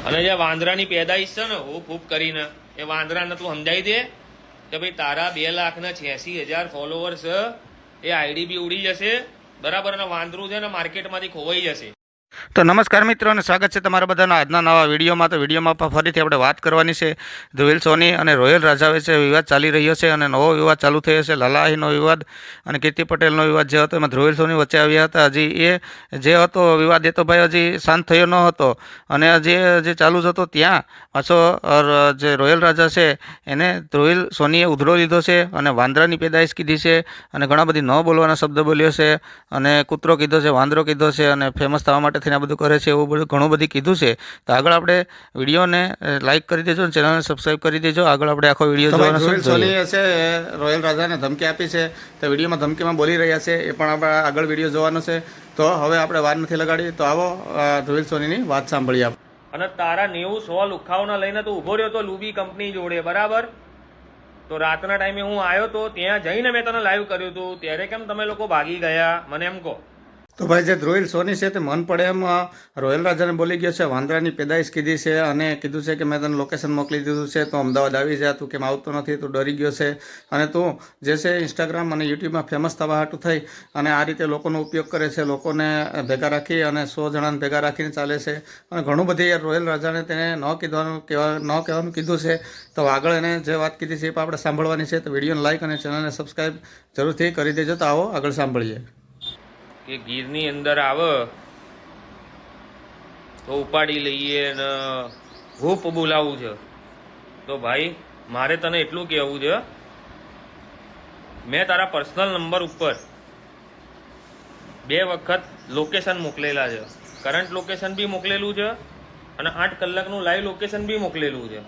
અને જે વાંદરાની પેદાઈશ છે ને હૂપ હૂપ કરીને એ વાંદરાને તું સમજાવી દે કે ભાઈ તારા 2,86,000 ફોલોવર્સ એ આઈડી બી ઉડી જશે બરાબર, અને વાંદરું છે ને માર્કેટમાંથી ખોવાઈ જશે. તો નમસ્કાર મિત્રો અને સ્વાગત છે તમારા બધાના આજના નવા વિડીયોમાં. તો વિડીયોમાં ફરીથી આપણે વાત કરવાની છે ધ્રુવીલ સોની અને રોયલ રાજા વચ્ચે વિવાદ ચાલી રહ્યો છે અને નવો વિવાદ ચાલુ થયો છે. લાલાહીનો વિવાદ અને કીર્તિ પટેલનો વિવાદ જે હતો એમાં ધ્રુવીલ સોની વચ્ચે આવ્યા હતા. હજી એ જે હતો વિવાદ એ તો ભાઈ હજી શાંત થયો ન હતો અને જે ચાલુ જ હતો ત્યાં પાછો જે રોયલ રાજા છે એને ધ્રુવીલ સોનીએ ઉધડો લીધો છે અને વાંદરાની પેદાઈશ કીધી છે અને ઘણા બધી ન બોલવાના શબ્દ બોલ્યો છે અને કૂતરો કીધો છે, વાંદરો કીધો છે અને ફેમસ થવા માટે આ બધું કરે છે એવું બધું ઘણું બધું કીધું છે. તો આગળ આપણે વિડીયોને લાઈક કરી દેજો અને ચેનલને સબસ્ક્રાઈબ કરી દેજો. આગળ આપણે આખો વિડીયો જોવાનો છે. સોનીએ છે રોયલ રાજાને ધમકી આપી છે, તો વિડીયોમાં ધમકીમાં બોલી રહ્યા છે એ પણ આપણે આગળ વિડીયો જોવાનો છે. તો હવે આપણે વાર નથી લગાડી, તો આવો ધ્રુવીલ સોનીની વાત સાંભળીએ. અને તારા 90-100 લુખાઓને લઈને તું ઉભો રહ્યો તો લુબી કંપની જોડે બરાબર. તો રાતના ટાઈમે હું આવ્યો તો ત્યાં જઈને મેં તને લાઈવ કર્યું હતું, ત્યારે કેમ તમે લોકો ભાગી ગયા મને એમ કહો. તો ભાઈ જે ધ્રુવીલ સોની છે તે મન પડે એમ રોયલ રાજાને બોલી ગયો છે, વાંદરાની પેદાઈશ કીધી છે અને કીધું છે કે મેં તને લોકેશન મોકલી દીધું છે, તો અમદાવાદ આવી જા, તું કેમ આવતો નથી, તું ડરી ગયો છે અને તું જે છે ઇન્સ્ટાગ્રામ અને યુટ્યુબમાં ફેમસ થવા હાટું થઈ અને આ રીતે લોકોનો ઉપયોગ કરે છે, લોકોને ભેગા રાખી અને 100 જણાને ભેગા રાખીને ચાલે છે અને ઘણું બધી યાર રોયલ રાજાને તેને ન કહેવાનું કીધું છે. તો આગળ એને જે વાત કીધી છે એ પણ આપણે સાંભળવાની છે. તો વિડીયોને લાઈક અને ચેનલને સબસ્ક્રાઈબ જરૂરથી કરી દેજો. તો આવો આગળ સાંભળીએ. કે ગીરની અંદર આવે તો ઉપાડી લઈએ ને હૂપ બોલાવવું છે. તો ભાઈ મારે તને એટલું કહેવું છે, મેં તારા પર્સનલ નંબર ઉપર 2 વખત લોકેશન મોકલેલા છે, કરંટ લોકેશન બી મોકલેલું છે અને 8 કલાકનું લાઈવ લોકેશન બી મોકલેલું છે.